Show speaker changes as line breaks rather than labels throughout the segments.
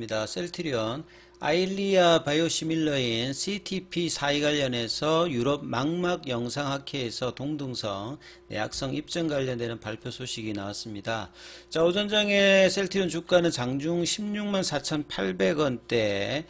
있습니다. 셀트리온 아일리아 바이오시밀러인 CTP42 관련해서 유럽 망막 영상학회에서 동등성 내약성 입증 관련되는 발표 소식이 나왔습니다. 자, 오전장에 셀트리온 주가는 장중 164,800원대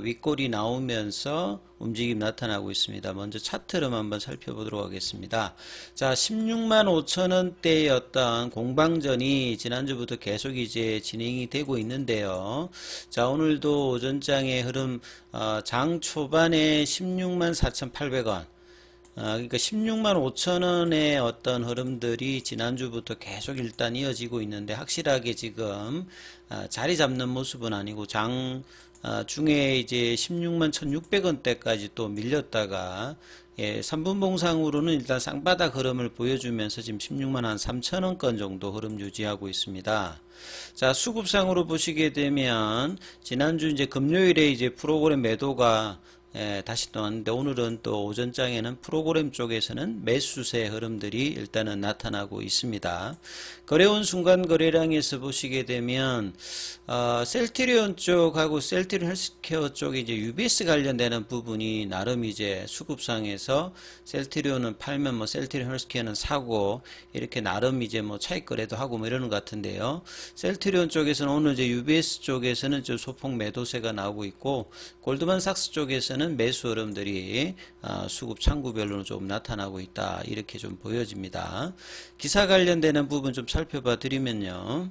윗골이 나오면서 움직임 나타나고 있습니다. 먼저 차트를 한번 살펴보도록 하겠습니다. 자, 165,000원대였던 공방전이 지난주부터 계속 이제 진행이 되고 있는데요. 자, 오늘도 오전장의 흐름, 장 초반에 164,800원, 그러니까 165,000원의 어떤 흐름들이 지난주부터 계속 일단 이어지고 있는데 확실하게 지금 자리 잡는 모습은 아니고 장 중에 이제 161,600원대까지 또 밀렸다가 3분봉상으로는 일단 쌍바닥 흐름을 보여주면서 지금 163,000원권 정도 흐름 유지하고 있습니다. 자, 수급상으로 보시게 되면 지난주 이제 금요일에 이제 프로그램 매도가 다시 또 왔는데 오늘은 또 오전장에는 프로그램 쪽에서는 매수세 흐름들이 일단은 나타나고 있습니다. 거래원 순간 거래량에서 보시게 되면 셀트리온 쪽하고 셀트리온 헬스케어 쪽에 이제 UBS 관련되는 부분이 나름 이제 수급상에서 셀트리온은 팔면 뭐 셀트리온 헬스케어는 사고 이렇게 나름 이제 뭐 차익 거래도 하고 뭐 이러는 것 같은데요. 셀트리온 쪽에서는 오늘 이제 UBS 쪽에서는 좀 소폭 매도세가 나오고 있고 골드만삭스 쪽에서는 매수 흐름들이 수급 창구별로 좀 나타나고 있다 이렇게 좀 보여집니다. 기사 관련되는 부분 좀 살펴봐 드리면요.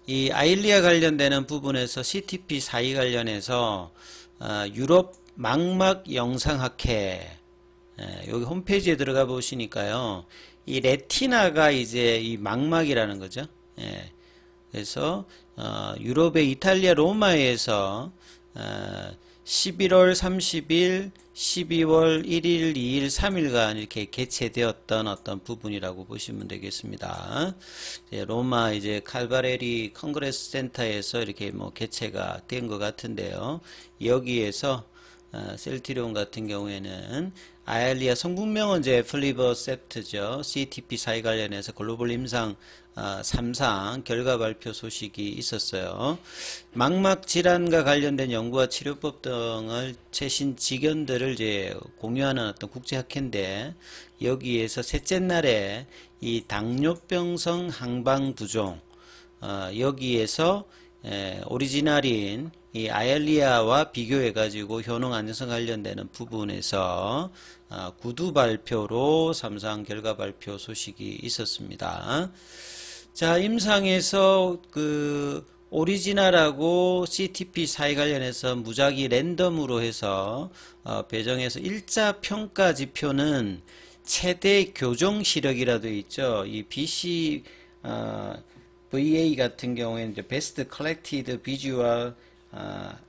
이 아일리아 관련되는 부분에서 CTP42 관련해서 유럽 망막 영상학회 여기 홈페이지에 들어가 보시니까요. 이 레티나가 이제 이 망막이라는 거죠. 그래서 유럽의 이탈리아 로마에서 11월 30일, 12월 1일, 2일, 3일간 이렇게 개최되었던 어떤 부분이라고 보시면 되겠습니다. 로마 이제 칼바레리 컨그레스 센터에서 이렇게 뭐 개최가 된 것 같은데요. 여기에서 셀트리온 같은 경우에는 아일리아 성분명원제 플리버셉트죠. CTP42 관련해서 글로벌 임상 3상 결과 발표 소식이 있었어요. 망막 질환과 관련된 연구와 치료법 등을 최신 지견들을 이제 공유하는 어떤 국제학회인데 여기에서 셋째 날에 이 당뇨병성 항방부종 여기에서 오리지널인 이 아일리아와 비교해 가지고 효능 안전성 관련되는 부분에서 구두 발표로 3상 결과 발표 소식이 있었습니다. 자, 임상에서 그 오리지널하고 CTP42 관련해서 무작위 랜덤으로 해서 배정해서 일자 평가 지표는 최대 교정 시력이라 되어 있죠. 이 BC VA 같은 경우에는 이제 Best Collected Visual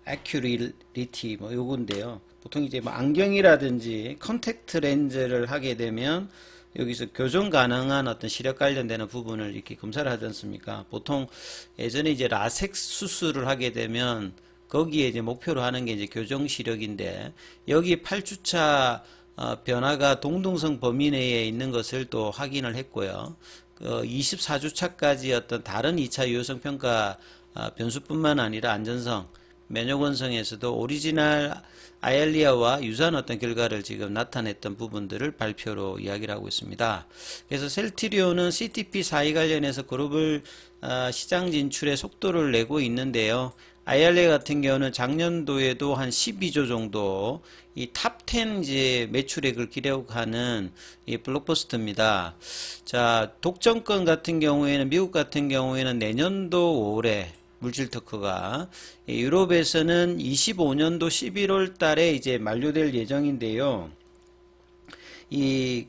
Acuity 뭐 요건데요. 보통 이제 뭐 안경이라든지 컨택트 렌즈를 하게 되면 여기서 교정 가능한 어떤 시력 관련되는 부분을 이렇게 검사를 하지 않습니까? 보통 예전에 이제 라섹 수술을 하게 되면 거기에 이제 목표로 하는 게 이제 교정 시력인데 여기 8주차 변화가 동등성 범위 내에 있는 것을 또 확인을 했고요. 24주차까지 어떤 다른 2차 유효성 평가 변수뿐만 아니라 안전성, 면역원성에서도 오리지널 아일리아와 유사한 어떤 결과를 지금 나타냈던 부분들을 발표로 이야기를 하고 있습니다. 그래서 셀트리온은 CTP42 관련해서 글로벌 시장 진출의 속도를 내고 있는데요. 아일리아 같은 경우는 작년도에도 한 12조 정도 이 탑10 이제 매출액을 기록하는 이 블록버스터입니다. 자, 독점권 같은 경우에는 미국 같은 경우에는 내년도 올해 물질 특허가 유럽에서는 25년도 11월 달에 이제 만료될 예정인데요. 이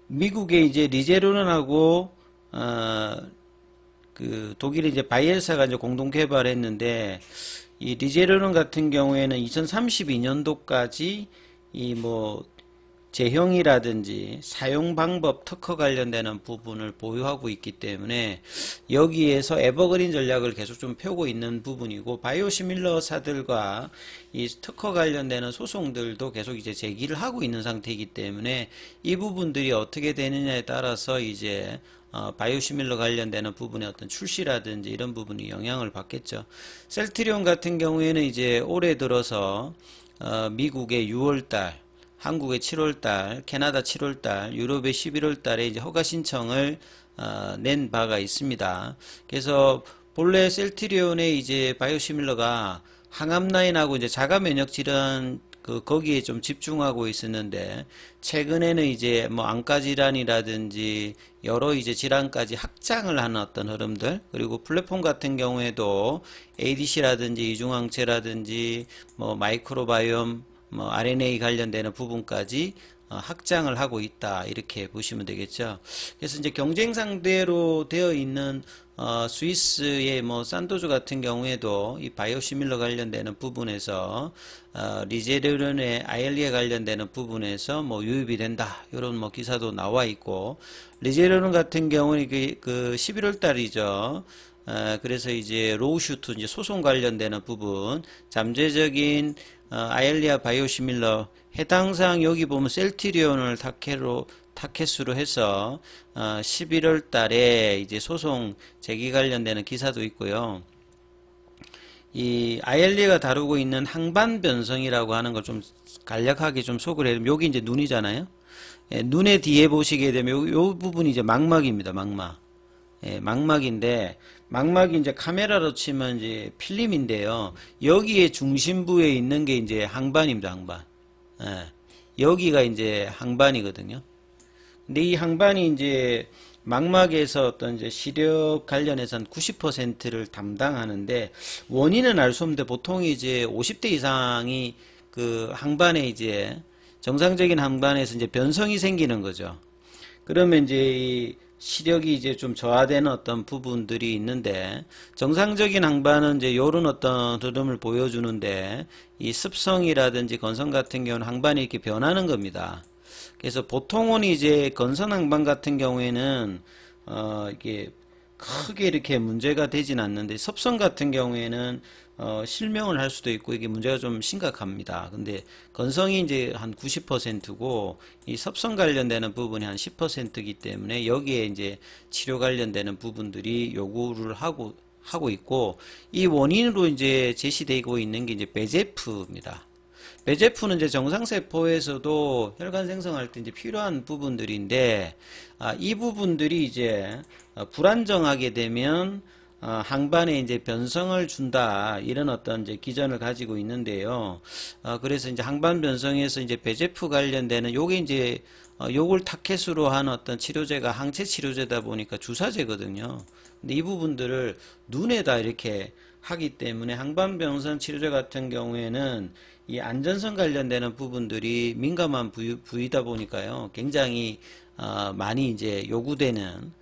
미국의 이제 리제로넌하고 그 독일의 이제 바이엘사가 이제 공동 개발했는데 이 리제로넌 같은 경우에는 2032년도까지 이 뭐 제형이라든지 사용 방법 특허 관련되는 부분을 보유하고 있기 때문에 여기에서 에버그린 전략을 계속 좀 펴고 있는 부분이고, 바이오시밀러사들과 이 특허 관련되는 소송들도 계속 이제 제기를 하고 있는 상태이기 때문에 이 부분들이 어떻게 되느냐에 따라서 이제 바이오시밀러 관련되는 부분의 어떤 출시라든지 이런 부분이 영향을 받겠죠. 셀트리온 같은 경우에는 이제 올해 들어서 미국의 6월달, 한국의 7월달, 캐나다 7월달, 유럽의 11월달에 이제 허가 신청을 낸 바가 있습니다. 그래서 본래 셀트리온의 이제 바이오시밀러가 항암라인하고 이제 자가 면역 질환 거기에 좀 집중하고 있었는데, 최근에는 이제 뭐 안과 질환이라든지 여러 이제 질환까지 확장을 하는 어떤 흐름들, 그리고 플랫폼 같은 경우에도 ADC라든지 이중항체라든지 뭐 마이크로바이옴, 뭐 RNA 관련되는 부분까지 확장을 하고 있다, 이렇게 보시면 되겠죠. 그래서 이제 경쟁 상대로 되어 있는 스위스의 뭐 산도주 같은 경우에도 이 바이오시밀러 관련되는 부분에서 리제르론의 아일리에 관련되는 부분에서 뭐 유입이 된다, 이런 뭐 기사도 나와 있고, 리제르론 같은 경우는 그 11월 달이죠. 그래서 이제 로우슈트 이제 소송 관련되는 부분, 잠재적인 아일리아 바이오시밀러 해당사항 여기 보면 셀트리온을 타켓으로 해서 11월 달에 이제 소송 제기 관련되는 기사도 있고요. 이 아일리아가 다루고 있는 항반 변성이라고 하는 걸 좀 간략하게 좀 소개를 해드리면, 여기 이제 눈이잖아요. 예, 눈의 뒤에 보시게 되면 요 부분이 이제 망막입니다. 망막. 예, 망막인데, 망막이 이제 카메라로 치면 이제 필름인데요. 여기에 중심부에 있는 게 이제 항반입니다. 항반. 예, 여기가 이제 항반이거든요. 근데 이 항반이 이제 망막에서 어떤 이제 시력 관련해서는 90%를 담당하는데, 원인은 알 수 없는데 보통 이제 50대 이상이 그 항반에 이제 정상적인 항반에서 이제 변성이 생기는 거죠. 그러면 이제 이 시력이 이제 좀 저하되는 어떤 부분들이 있는데, 정상적인 항반은 이제 요런 어떤 흐름을 보여주는데, 이 습성이라든지 건성 같은 경우는 항반이 이렇게 변하는 겁니다. 그래서 보통은 이제 건선 항반 같은 경우에는 이게 크게 이렇게 문제가 되진 않는데, 섭성 같은 경우에는 실명을 할 수도 있고 이게 문제가 좀 심각합니다. 근데 건성이 이제 한 90%고 이 섭성 관련되는 부분이 한 10%이기 때문에 여기에 이제 치료 관련되는 부분들이 요구를 하고 있고, 이 원인으로 이제 제시되고 있는 게 이제 베제프입니다. 베제프는 이제 정상세포에서도 혈관 생성할 때 이제 필요한 부분들인데, 이 부분들이 이제 불안정하게 되면 항반에 이제 변성을 준다, 이런 어떤 이제 기전을 가지고 있는데요. 그래서 이제 항반 변성에서 이제 베제프 관련되는 요게 이제 요걸 타켓으로 한 어떤 치료제가 항체 치료제다 보니까 주사제거든요. 근데 이 부분들을 눈에다 이렇게 하기 때문에 항반 변성 치료제 같은 경우에는 이 안전성 관련되는 부분들이 민감한 부위다 보니까요, 굉장히 많이 이제 요구되는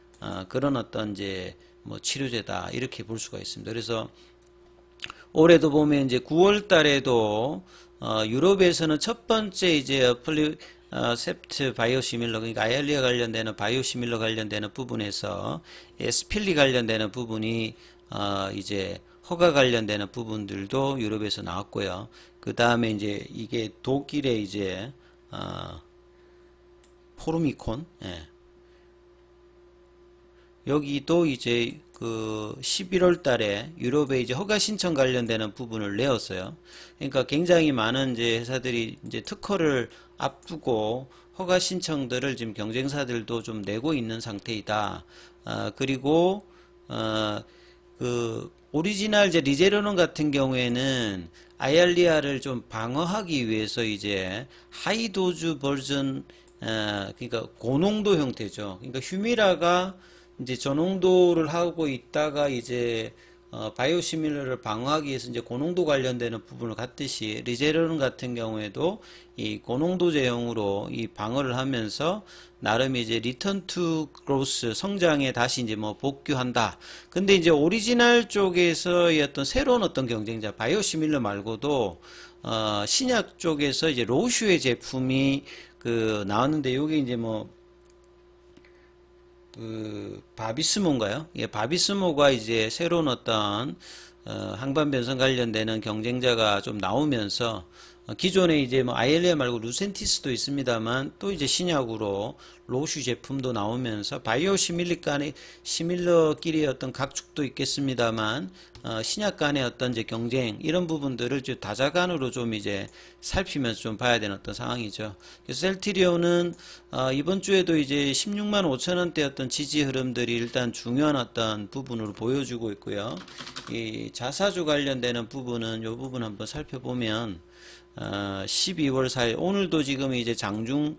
그런 어떤 이제 뭐 치료제다, 이렇게 볼 수가 있습니다. 그래서 올해도 보면 이제 9월 달에도 유럽에서는 첫 번째 이제 셉트 바이오시밀러, 그러니까 아일리아 관련되는 바이오시밀러 관련되는 부분에서 스필리 관련되는 부분이 이제 허가 관련되는 부분들도 유럽에서 나왔고요. 그 다음에 이제 이게 독일의 이제 포르미콘, 예. 여기도 이제 그 11월 달에 유럽에 이제 허가 신청 관련되는 부분을 내었어요. 그러니까 굉장히 많은 이제 회사들이 이제 특허를 앞두고 허가 신청들을 지금 경쟁사들도 좀 내고 있는 상태이다. 그리고 그 오리지널 이제 리제로논 같은 경우에는 아일리아를 좀 방어하기 위해서 이제 하이도즈 버전, 그러니까 고농도 형태죠. 그러니까 휴미라가 이제 저농도를 하고 있다가 이제 바이오시밀러를 방어하기 위해서 이제 고농도 관련되는 부분을 갖듯이, 리제로논 같은 경우에도 이 고농도 제형으로 이 방어를 하면서 나름 이제 리턴 투 그로스, 성장에 다시 이제 뭐 복귀한다. 근데 이제 오리지널 쪽에서의 어떤 새로운 어떤 경쟁자 바이오시밀러 말고도 신약 쪽에서 이제 로슈의 제품이 그 나왔는데 요게 이제 뭐 바비스모인가요? 예, 바비스모가 이제 새로운 어떤 항반 변성 관련되는 경쟁자가 좀 나오면서 기존에 이제 뭐 아이엘리아 말고 루센티스도 있습니다만 또 이제 신약으로 로슈 제품도 나오면서 바이오 시밀러끼리의 어떤 각축도 있겠습니다만 신약 간의 어떤 이제 경쟁 이런 부분들을 좀 다자간으로 좀 이제 살피면서 좀 봐야 되는 어떤 상황이죠. 그래서 셀트리온은 이번 주에도 이제 16만 5천 원대 어떤 지지 흐름들이 일단 중요한 어떤 부분으로 보여주고 있고요. 이 자사주 관련되는 부분은 이 부분 한번 살펴보면 12월 4일 오늘도 지금 이제 장중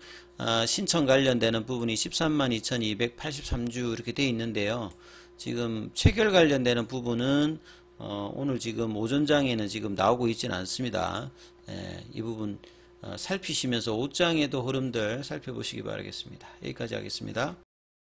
신청 관련되는 부분이 13만 2283주 이렇게 돼 있는데요. 지금 체결 관련되는 부분은 오늘 지금 오전장에는 지금 나오고 있지는 않습니다. 이 부분 살피시면서 옷장에도 흐름들 살펴보시기 바라겠습니다. 여기까지 하겠습니다.